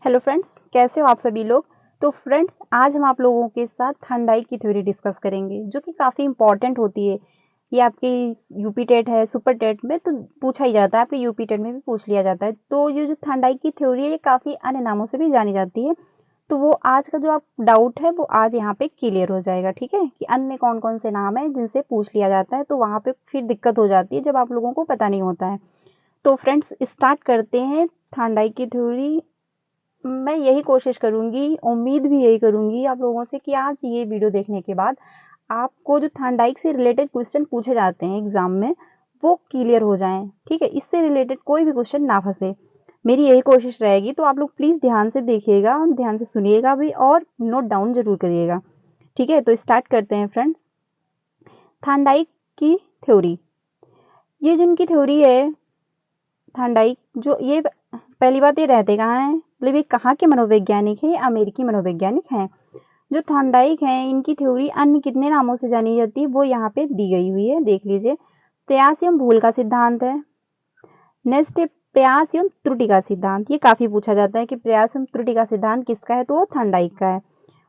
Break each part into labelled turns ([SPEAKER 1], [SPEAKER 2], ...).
[SPEAKER 1] Hello friends, कैसे हो आप सभी लोग। तो फ्रेंड्स, आज हम आप लोगों के साथ थर्ड की थ्योरी डिस्कस करेंगे, जो कि काफ़ी इंपॉर्टेंट होती है। ये आपकी यूपी टेट है, सुपर टेट में तो पूछा ही जाता है, आपके यूपी टेट में भी पूछ लिया जाता है। तो ये जो थर्ड की थ्योरी है, ये काफ़ी अन्य नामों से भी जानी जाती है। तो वो आज का जो आप डाउट है वो आज यहाँ पे क्लियर हो जाएगा, ठीक है, कि अन्य कौन कौन से नाम है जिनसे पूछ लिया जाता है। तो वहाँ पे फिर दिक्कत हो जाती है जब आप लोगों को पता नहीं होता है। तो फ्रेंड्स, स्टार्ट करते हैं थर्ड की थ्योरी। मैं यही कोशिश करूँगी, उम्मीद भी यही करूँगी आप लोगों से कि आज ये वीडियो देखने के बाद आपको जो थॉर्नडाइक से रिलेटेड क्वेश्चन पूछे जाते हैं एग्जाम में, वो क्लियर हो जाएं, ठीक है। इससे रिलेटेड कोई भी क्वेश्चन ना फंसे, मेरी यही कोशिश रहेगी। तो आप लोग प्लीज़ ध्यान से देखिएगा, ध्यान से सुनिएगा भी और नोट डाउन ज़रूर करिएगा, ठीक है। तो स्टार्ट करते हैं फ्रेंड्स, थॉर्नडाइक की थ्योरी। ये जिनकी थ्योरी है थॉर्नडाइक, जो ये पहली बात ये रहते कहाँ हैं, मतलब ये कहाँ के मनोवैज्ञानिक हैं, ये अमेरिकी मनोवैज्ञानिक हैं। जो थॉर्नडाइक हैं, इनकी थ्योरी अन्य कितने नामों से जानी जाती है वो यहाँ पे दी गई हुई है, देख लीजिए। प्रयास एवं भूल का सिद्धांत है। नेक्स्ट है प्रयास एवं त्रुटि का सिद्धांत। ये काफी पूछा जाता है कि प्रयास एवं त्रुटि का सिद्धांत किसका है, तो वो थॉर्नडाइक का है।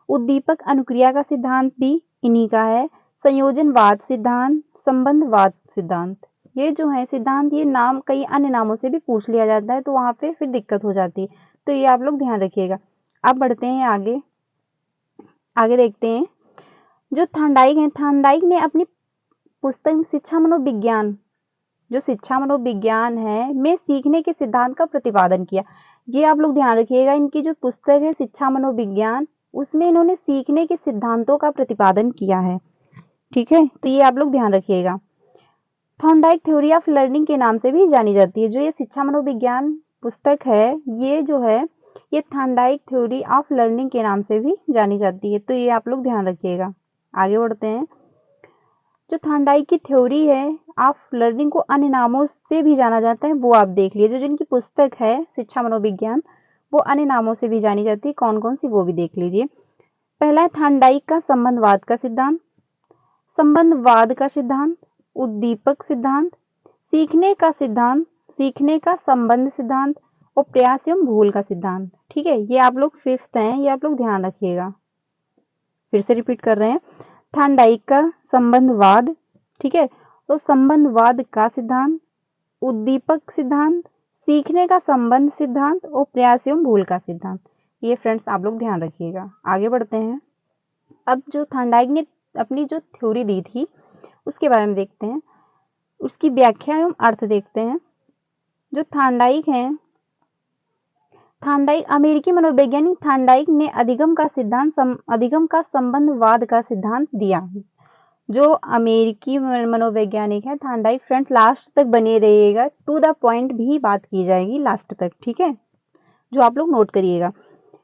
[SPEAKER 1] उद्दीपक अनुक्रिया का सिद्धांत भी इन्हीं का है। संयोजनवाद सिद्धांत, संबंधवाद सिद्धांत, ये जो है सिद्धांत, ये नाम कई अन्य नामों से भी पूछ लिया जाता है, तो वहां पे फिर दिक्कत हो जाती है। तो ये आप लोग ध्यान रखिएगा। अब बढ़ते हैं आगे, आगे देखते हैं। जो थॉर्नडाइक हैं, थॉर्नडाइक ने अपनी पुस्तक शिक्षा मनोविज्ञान, जो शिक्षा मनोविज्ञान है में सीखने के सिद्धांत का प्रतिपादन किया। ये आप लोग ध्यान रखिएगा, इनकी जो पुस्तक है शिक्षा मनोविज्ञान, उसमें इन्होंने सीखने के सिद्धांतों का प्रतिपादन किया है, ठीक है। तो ये आप लोग ध्यान रखिएगा। थॉर्नडाइक थ्योरी ऑफ लर्निंग के नाम से भी जानी जाती है। जो ये शिक्षा मनोविज्ञान पुस्तक है, ये जो है ये थॉर्नडाइक थ्योरी ऑफ लर्निंग के नाम से भी जानी जाती है। तो ये आप लोग ध्यान रखिएगा। आगे बढ़ते हैं। जो थॉर्नडाइक की थ्योरी है ऑफ लर्निंग को अन्य नामों से भी जाना जाता है, वो आप देख लीजिए। जो जिनकी पुस्तक है शिक्षा मनोविज्ञान, वो अन्य नामों से भी जानी जाती है, कौन कौन सी वो भी देख लीजिए। पहला है थॉर्नडाइक का संबंधवाद का सिद्धांत। संबंधवाद का सिद्धांत, उद्दीपक सिद्धांत, सीखने का सिद्धांत, सीखने का संबंध सिद्धांत और प्रयास एवं भूल का सिद्धांत, ठीक है। ये आप लोग फिफ्थ हैं, ये आप लोग ध्यान रखिएगा। फिर से रिपीट कर रहे हैं, थॉर्नडाइक का संबंधवाद, ठीक है, तो संबंधवाद का सिद्धांत, उद्दीपक सिद्धांत, सीखने का संबंध सिद्धांत और प्रयास एवं भूल का सिद्धांत। ये फ्रेंड्स आप लोग ध्यान रखिएगा। आगे बढ़ते हैं। अब जो थॉर्नडाइक ने अपनी जो थ्योरी दी थी उसके बारे में देखते हैं, उसकी व्याख्या एवं अर्थ देखते हैं। जो थॉर्नडाइक हैं, थॉर्नडाइक अमेरिकी मनोवैज्ञानिक थॉर्नडाइक ने अधिगम का सिद्धांत, अधिगम का संबंधवाद का सिद्धांत दिया। जो अमेरिकी मनोवैज्ञानिक है थॉर्नडाइक, फ्रेंड्स लास्ट तक बने रहिएगा, टू द पॉइंट भी बात की जाएगी लास्ट तक, ठीक है, जो आप लोग नोट करिएगा।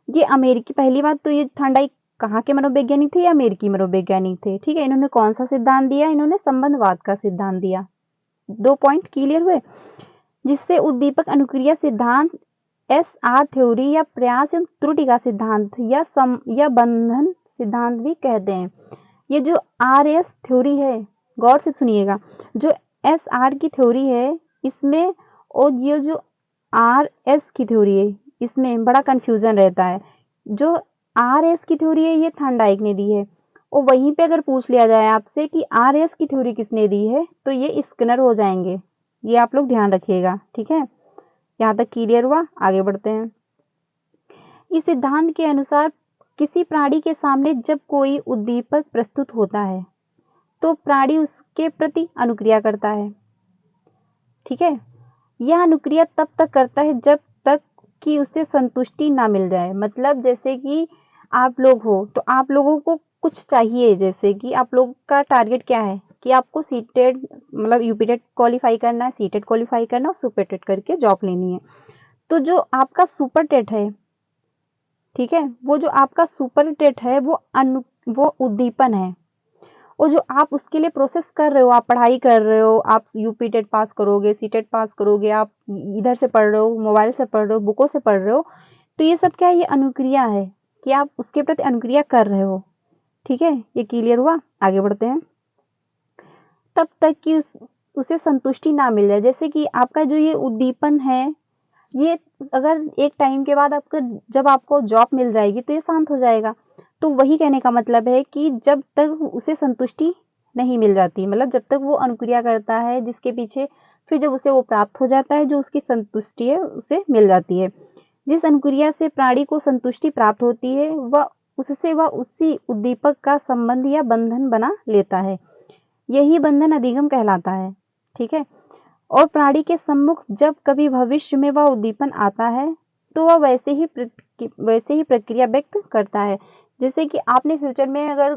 [SPEAKER 1] ये अमेरिकी, पहली बात तो ये थॉर्नडाइक कहाँ के मनोवैज्ञानिक थे, ये अमेरिकी मनोवैज्ञानिक थे, ठीक है। इन्होंने कौन सा सिद्धांत दिया, इन्होंने संबंधवाद का सिद्धांत दिया। 2 पॉइंट क्लियर हुए, जिससे उद्दीपक अनुक्रिया सिद्धांत, एसआर थ्योरी या प्रयास एवं त्रुटि का सिद्धांत या बंधन सिद्धांत भी कहते हैं। ये जो आरएस थ्योरी है, गौर से सुनिएगा, जो एसआर की थ्योरी है इसमें और ये जो आरएस की थ्योरी है इसमें बड़ा कंफ्यूजन रहता है। जो आरएस की थ्योरी है ये थॉर्नडाइक ने दी है, और वहीं पे अगर पूछ लिया जाए आपसे कि आरएस की थ्योरी किसने दी है, तो ये स्किनर हो जाएंगे। ये आप लोग ध्यान रखिएगा, ठीक है। यहाँ तक क्लियर हुआ। आगे बढ़ते हैं। इस सिद्धांत के अनुसार किसी प्राणी के सामने जब कोई उद्दीपक प्रस्तुत होता है तो प्राणी उसके प्रति अनुक्रिया करता है, ठीक है। यह अनुक्रिया तब तक करता है जब तक कि उसे संतुष्टि ना मिल जाए। मतलब जैसे कि आप लोग हो तो आप लोगों को कुछ चाहिए, जैसे कि आप लोग का टारगेट क्या है कि आपको सीटेड मतलब यूपीटेट क्वालिफाई करना है, सीटेड क्वालिफाई करना है और सुपरटेट करके जॉब लेनी है। तो जो आपका सुपरटेट है, ठीक है, वो जो आपका सुपरटेट है वो उद्दीपन है। और जो आप उसके लिए प्रोसेस कर रहे हो, आप पढ़ाई कर रहे हो, आप यूपी टेट पास करोगे, सी टेट पास करोगे, आप इधर से पढ़ रहे हो, मोबाइल से पढ़ रहे हो, बुकों से पढ़ रहे हो, तो ये सब क्या है, ये अनुक्रिया है कि आप उसके प्रति अनुक्रिया कर रहे हो, ठीक है। ये क्लियर हुआ। आगे बढ़ते हैं। तब तक कि उसे संतुष्टि ना मिल जाए, जैसे कि आपका जो ये उद्दीपन है, ये अगर एक टाइम के बाद आपका जब आपको जॉब मिल जाएगी तो ये शांत हो जाएगा। तो वही कहने का मतलब है कि जब तक उसे संतुष्टि नहीं मिल जाती, मतलब जब तक वो अनुक्रिया करता है जिसके पीछे, फिर जब उसे वो प्राप्त हो जाता है जो उसकी संतुष्टि है उसे मिल जाती है। जिस अनुक्रिया से प्राणी को संतुष्टि प्राप्त होती है वह उसी उद्दीपक का संबंध या बंधन बना लेता है। यही बंधन अधिगम कहलाता है। ठीक है। और प्राणी के सम्मुख जब कभी भविष्य में वह उद्दीपन आता है तो वह वैसे ही प्रक्रिया व्यक्त करता है। जैसे कि आपने फ्यूचर में अगर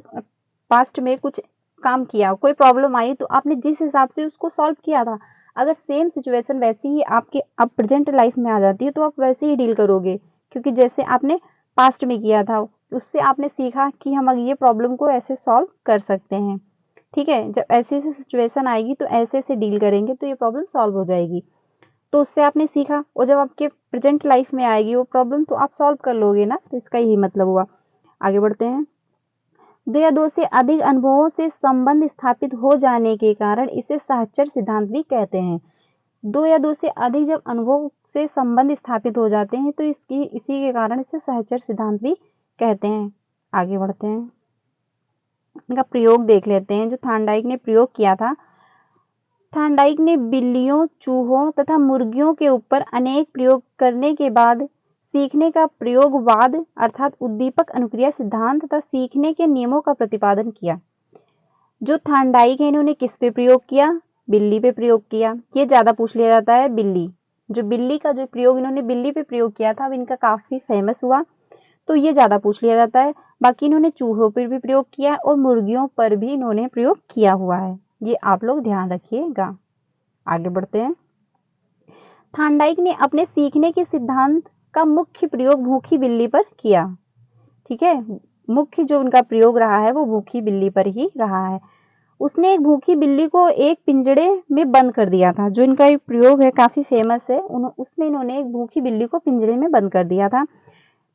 [SPEAKER 1] पास्ट में कुछ काम किया, कोई प्रॉब्लम आई तो आपने जिस हिसाब से उसको सॉल्व किया था, अगर सेम सिचुएशन वैसी ही आपके अब प्रेजेंट लाइफ में आ जाती है तो आप वैसे ही डील करोगे, क्योंकि जैसे आपने पास्ट में किया था उससे आपने सीखा कि हम ये प्रॉब्लम को ऐसे सॉल्व कर सकते हैं। ठीक है। जब ऐसी ऐसी सिचुएशन आएगी तो ऐसे ऐसे डील करेंगे तो ये प्रॉब्लम सॉल्व हो जाएगी। तो उससे आपने सीखा और जब आपके प्रेजेंट लाइफ में आएगी वो प्रॉब्लम तो आप सॉल्व कर लोगे ना, तो इसका यही मतलब हुआ। आगे बढ़ते हैं। दो या दो से अधिक अनुभवों से संबंध स्थापित हो जाने के कारण इसे सहचर सिद्धांत भी कहते हैं। दो या दो से अधिक जब अनुभव से संबंध स्थापित हो जाते हैं तो इसी के कारण इसे सहचर सिद्धांत भी कहते हैं। आगे बढ़ते हैं। इनका प्रयोग देख लेते हैं जो थार्नडाइक ने प्रयोग किया था। थार्नडाइक ने बिल्लियों, चूहों तथा मुर्गियों के ऊपर अनेक प्रयोग करने के बाद सीखने का प्रयोगवाद अर्थात उद्दीपक अनुक्रिया सिद्धांत तथा सीखने के नियमों का प्रतिपादन किया। जो थार्नडाइक है इन्होंने किस पे प्रयोग किया? बिल्ली पे प्रयोग किया। ये ज्यादा पूछ लिया जाता है, बिल्ली। जो बिल्ली का जो प्रयोग इन्होंने बिल्ली पे प्रयोग किया था अब इनका काफी फेमस हुआ, तो ये ज्यादा पूछ लिया जाता है। बाकी इन्होंने चूहों पर भी प्रयोग किया है और मुर्गियों पर भी इन्होंने प्रयोग किया हुआ है। ये आप लोग ध्यान रखिएगा। आगे बढ़ते हैं। थार्नडाइक ने अपने सीखने के सिद्धांत का मुख्य प्रयोग भूखी बिल्ली पर किया। ठीक है। मुख्य जो उनका प्रयोग रहा है वो भूखी बिल्ली पर ही रहा है। उसने एक भूखी बिल्ली को एक पिंजड़े में बंद कर दिया था। जो इनका एक प्रयोग है काफी फेमस है, उसमें इन्होंने एक भूखी बिल्ली को पिंजड़े में बंद कर दिया था।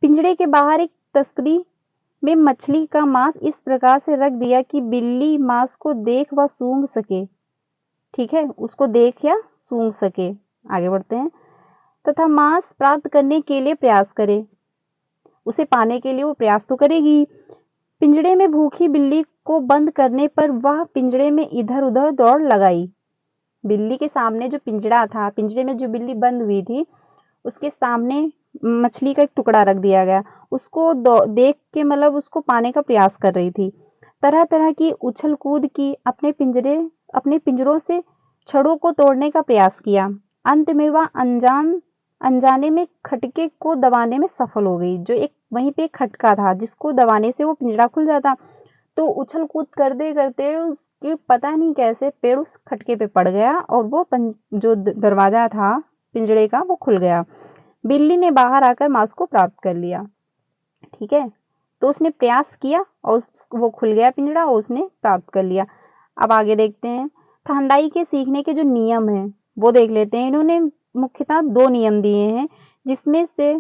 [SPEAKER 1] पिंजड़े के बाहर एक तस्करी में मछली का मांस इस प्रकार से रख दिया कि बिल्ली मांस को देख व सूंघ सके। ठीक है, उसको देख या सूंघ सके। आगे बढ़ते हैं। तथा मांस प्राप्त करने के लिए प्रयास करे। उसे पाने के लिए वो प्रयास तो करेगी। पिंजड़े में भूखी बिल्ली को बंद करने पर वह पिंजड़े में इधर उधर दौड़ लगाई। बिल्ली के सामने जो पिंजड़ा था, पिंजड़े में जो बिल्ली बंद हुई थी उसके सामने मछली का एक टुकड़ा रख दिया गया। उसको देख के मतलब उसको पाने का प्रयास कर रही थी। तरह तरह की उछल कूद की, अपने पिंजरों से छड़ों को तोड़ने का प्रयास किया। अंत में वह अनजाने में खटके को दबाने में सफल हो गई। जो एक वहीं पे एक खटका था जिसको दबाने से वो पिंजरा खुल जाता। तो उछल कूद करते करते उसके पता नहीं कैसे पैर उस खटके पे पड़ गया और वो जो दरवाजा था पिंजरे का वो खुल गया। बिल्ली ने बाहर आकर मांस को प्राप्त कर लिया। ठीक है। तो उसने प्रयास किया और वो खुल गया पिंजरा और उसने प्राप्त कर लिया। अब आगे देखते हैं। थार्नडाइक के सीखने के जो नियम हैं वो देख लेते हैं। इन्होंने मुख्यतः दो नियम दिए हैं, जिसमें से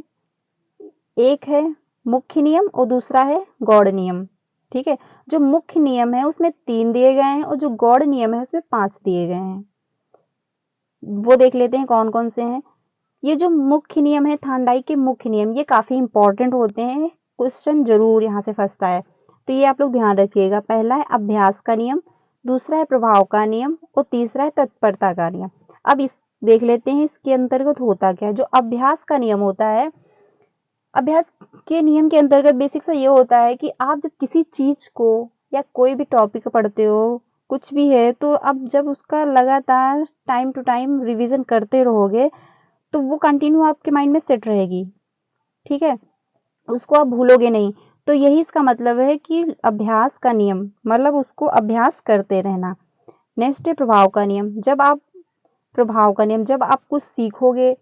[SPEAKER 1] एक है मुख्य नियम और दूसरा है गौड़ नियम। ठीक है। जो मुख्य नियम है उसमें 3 दिए गए हैं और जो गौड़ नियम है उसमें 5 दिए गए हैं। वो देख लेते हैं कौन कौन से हैं। ये जो मुख्य नियम है थार्नडाइक के मुख्य नियम, ये काफी इंपॉर्टेंट होते हैं, क्वेश्चन जरूर यहाँ से फंसता है, तो ये आप लोग ध्यान रखिएगा। पहला है अभ्यास का नियम, दूसरा है प्रभाव का नियम और तीसरा है तत्परता का नियम। अब इस देख लेते हैं इसके अंतर्गत होता क्या है। जो अभ्यास का नियम होता है, अभ्यास के नियम के अंतर्गत बेसिक सा ये होता है कि आप जब किसी चीज को या कोई भी टॉपिक पढ़ते हो, कुछ भी है, तो अब जब उसका लगातार टाइम टू टाइम रिवीजन करते रहोगे तो वो कंटिन्यू आपके माइंड में सेट रहेगी। ठीक है। उसको आप भूलोगे नहीं। तो यही इसका मतलब है कि अभ्यास का नियम मतलब उसको अभ्यास करते रहना। नेक्स्ट है प्रभाव का नियम। जब आप कुछ सीखोगे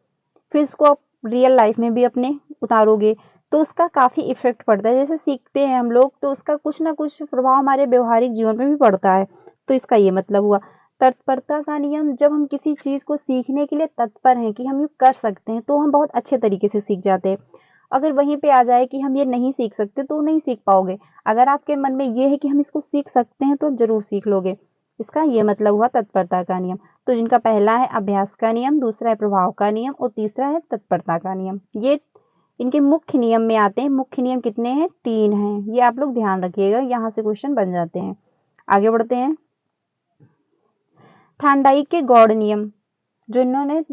[SPEAKER 1] फिर उसको आप रियल लाइफ में भी अपने उतारोगे तो उसका काफी इफेक्ट पड़ता है। जैसे सीखते हैं हम लोग तो उसका कुछ ना कुछ प्रभाव हमारे व्यवहारिक जीवन में भी पड़ता है। तो इसका ये मतलब हुआ। तत्परता का नियम, जब हम किसी चीज को सीखने के लिए तत्पर हैं कि हम ये कर सकते हैं तो हम बहुत अच्छे तरीके से सीख जाते हैं। अगर वहीं पे आ जाए कि हम ये नहीं सीख सकते तो नहीं सीख पाओगे। अगर आपके मन में ये है कि हम इसको सीख सकते हैं तो जरूर सीख लोगे। इसका ये मतलब हुआ तत्परता का नियम। तो जिनका पहला है अभ्यास का नियम, दूसरा है प्रभाव का नियम और तीसरा है तत्परता का नियम। ये इनके मुख्य नियम में आते हैं। मुख्य नियम कितने हैं? 3 हैं। ये आप लोग ध्यान रखिएगा, यहाँ से क्वेश्चन बन जाते हैं। आगे बढ़ते हैं। थांडाई के गौड़ नियम, जो इन्होंने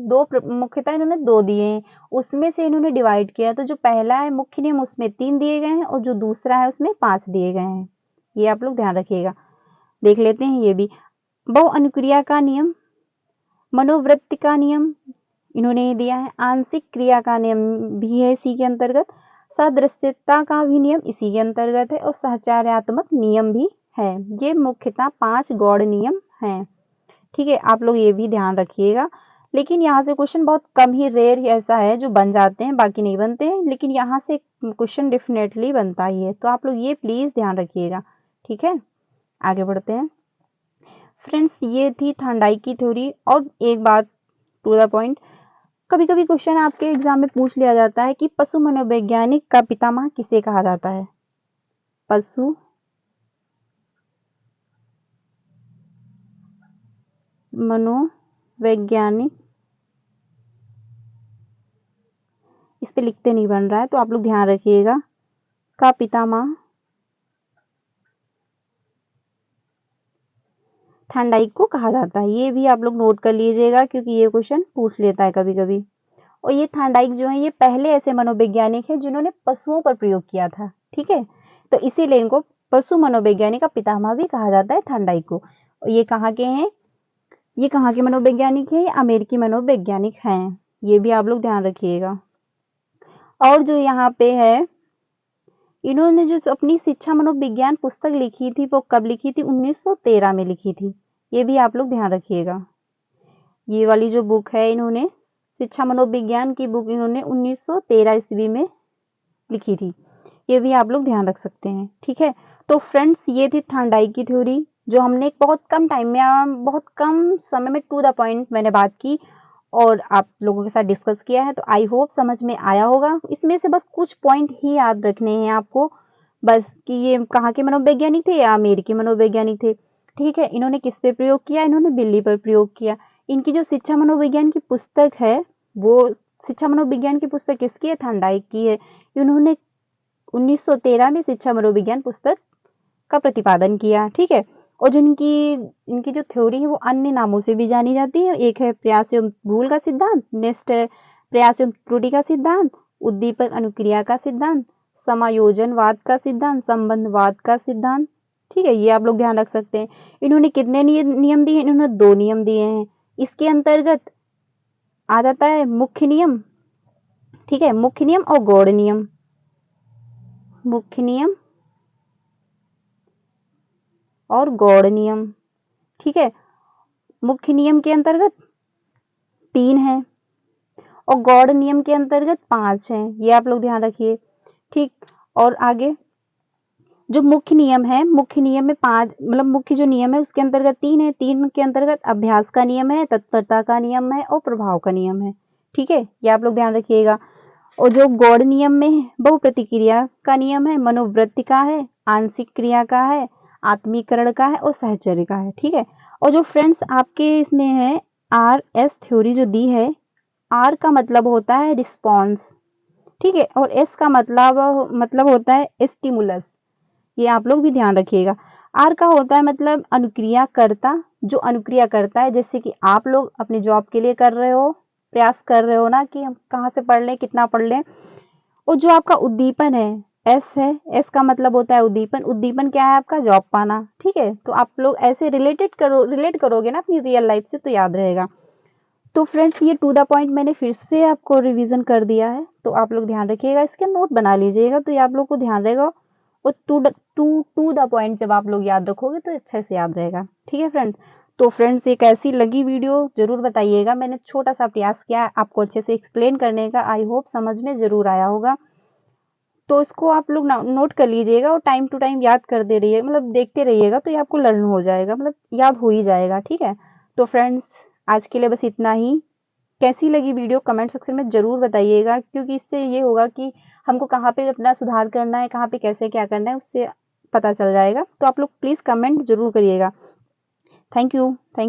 [SPEAKER 1] मुख्यतः इन्होंने 2 दिए हैं, उसमें से इन्होंने डिवाइड किया। तो जो पहला है मुख्य नियम उसमें 3 दिए गए हैं और जो दूसरा है उसमें 5 दिए गए हैं। ये आप लोग ध्यान रखिएगा। देख लेते हैं ये भी। बहु अनुक्रिया का नियम, मनोवृत्ति का नियम इन्होंने दिया है, आंशिक क्रिया का नियम भी है इसी के अंतर्गत, सदृश्यता का भी नियम इसी के अंतर्गत है और सहचार्यात्मक नियम भी है। ये मुख्यतः 5 गौड़ नियम हैं। ठीक है, आप लोग ये भी ध्यान रखिएगा। लेकिन यहाँ से क्वेश्चन बहुत कम ही, रेयर ऐसा है जो बन जाते हैं, बाकी नहीं बनते हैं, लेकिन यहाँ से क्वेश्चन डेफिनेटली बनता ही है। तो आप लोग ये प्लीज ध्यान रखिएगा। ठीक है, आगे बढ़ते हैं। फ्रेंड्स, ये थी थांडाई की थ्योरी। और एक बात टू द पॉइंट, कभी कभी क्वेश्चन आपके एग्जाम में पूछ लिया जाता है कि पशु मनोवैज्ञानिक का पितामह किसे कहा जाता है? पशु मनोवैज्ञानिक, इस पे लिखते नहीं बन रहा है तो आप लोग ध्यान रखिएगा, का पितामह थांडाइक को कहा जाता है। ये भी आप लोग नोट कर लीजिएगा क्योंकि ये क्वेश्चन पूछ लेता है कभी कभी। और ये थांडाइक जो है ये पहले ऐसे मनोवैज्ञानिक है जिन्होंने पशुओं पर प्रयोग किया था। ठीक है, तो इसीलिए इनको पशु मनोवैज्ञानिक का पितामह भी कहा जाता है थांडाइक को। और ये कहाँ के हैं? ये कहाँ के मनोवैज्ञानिक है? ये अमेरिकी मनोवैज्ञानिक हैं। ये भी आप लोग ध्यान रखिएगा। और जो यहाँ पे है, इन्होंने जो अपनी शिक्षा मनोविज्ञान पुस्तक लिखी थी वो कब लिखी थी? 1913 में लिखी थी। ये भी आप लोग ध्यान रखिएगा। ये वाली जो बुक है, इन्होंने शिक्षा मनोविज्ञान की बुक इन्होंने 1913 ईस्वी में लिखी थी। ये भी आप लोग ध्यान रख सकते हैं। ठीक है, तो फ्रेंड्स ये थी थांडाई की थ्योरी, जो हमने एक बहुत कम टाइम में, बहुत कम समय में टू द पॉइंट मैंने बात की और आप लोगों के साथ डिस्कस किया है। तो आई होप समझ में आया होगा। इसमें से बस कुछ पॉइंट ही याद रखने हैं आपको, बस कि ये कहाँ के मनोवैज्ञानिक थे या अमेरिकी मनोवैज्ञानिक थे। ठीक है, इन्होंने किस पे प्रयोग किया? इन्होंने बिल्ली पर प्रयोग किया। इनकी जो शिक्षा मनोविज्ञान की पुस्तक है, वो शिक्षा मनोविज्ञान की पुस्तक किसकी है? थांडाइक की है। इन्होंने 1913 में शिक्षा मनोविज्ञान पुस्तक का प्रतिपादन किया। ठीक है, और जो इनकी जो थ्योरी है वो अन्य नामों से भी जानी जाती है। एक है प्रयास एवं भूल का सिद्धांत, नेक्स्ट है प्रयास एवं त्रुटि का सिद्धांत, उद्दीपक अनुक्रिया का सिद्धांत, समायोजनवाद का सिद्धांत, संबंधवाद का सिद्धांत। ठीक है, ये आप लोग ध्यान रख सकते हैं। इन्होंने कितने नियम दिए? इन्होंने 2 नियम दिए हैं। इसके अंतर्गत आ जाता है मुख्य नियम। ठीक है, मुख्य नियम और गौड़ नियम। मुख्य नियम और गौड़ नियम। ठीक है, मुख्य नियम के अंतर्गत 3 है और गौड़ नियम के अंतर्गत 5 है। ये आप लोग ध्यान रखिए। ठीक, और आगे जो मुख्य नियम है, मुख्य नियम में 5, मतलब मुख्य जो नियम है उसके अंतर्गत 3 है। 3 के अंतर्गत अभ्यास का नियम है, तत्परता का नियम है और प्रभाव का नियम है। ठीक है, ये आप लोग ध्यान रखिएगा। और जो गौड़ नियम में बहु प्रतिक्रिया का नियम है, मनोवृत्ति का है, आंशिक क्रिया का है, आत्मीकरण का है और सहचर्य का है। ठीक है, और जो फ्रेंड्स आपके इसमें है RS थ्योरी जो दी है, R का मतलब होता है रिस्पॉन्स। ठीक है, और S का मतलब होता है स्टिमुलस। ये आप लोग भी ध्यान रखिएगा। R का होता है मतलब अनुक्रिया करता, जो अनुक्रिया करता है, जैसे कि आप लोग अपने जॉब के लिए कर रहे हो, प्रयास कर रहे हो ना कि हम कहाँ से पढ़ लें, कितना पढ़ लें। और जो आपका उद्दीपन है, S है, S का मतलब होता है उद्दीपन। उद्दीपन क्या है? आपका जॉब पाना। ठीक है, तो आप लोग ऐसे रिलेट करोगे ना अपनी रियल लाइफ से तो याद रहेगा। तो फ्रेंड्स ये टू द पॉइंट मैंने फिर से आपको रिवीजन कर दिया है, तो आप लोग ध्यान रखिएगा, इसके नोट बना लीजिएगा तो ये आप लोग को ध्यान रहेगा। और टू द पॉइंट जब आप लोग याद रखोगे तो अच्छे से याद रहेगा। ठीक है फ्रेंड्स, तो फ्रेंड्स एक ऐसी लगी वीडियो जरूर बताइएगा। मैंने छोटा सा प्रयास किया आपको अच्छे से एक्सप्लेन करने का, आई होप समझ में जरूर आया होगा। तो इसको आप लोग नोट कर लीजिएगा और टाइम टू टाइम याद कर दे रहिएगा, मतलब देखते रहिएगा तो ये आपको लर्न हो जाएगा, मतलब याद हो ही जाएगा। ठीक है, तो फ्रेंड्स आज के लिए बस इतना ही। कैसी लगी वीडियो कमेंट सेक्शन में जरूर बताइएगा, क्योंकि इससे ये होगा कि हमको कहाँ पे अपना सुधार करना है, कहाँ पे कैसे क्या करना है, उससे पता चल जाएगा। तो आप लोग प्लीज कमेंट जरूर करिएगा। Thank you. थैंक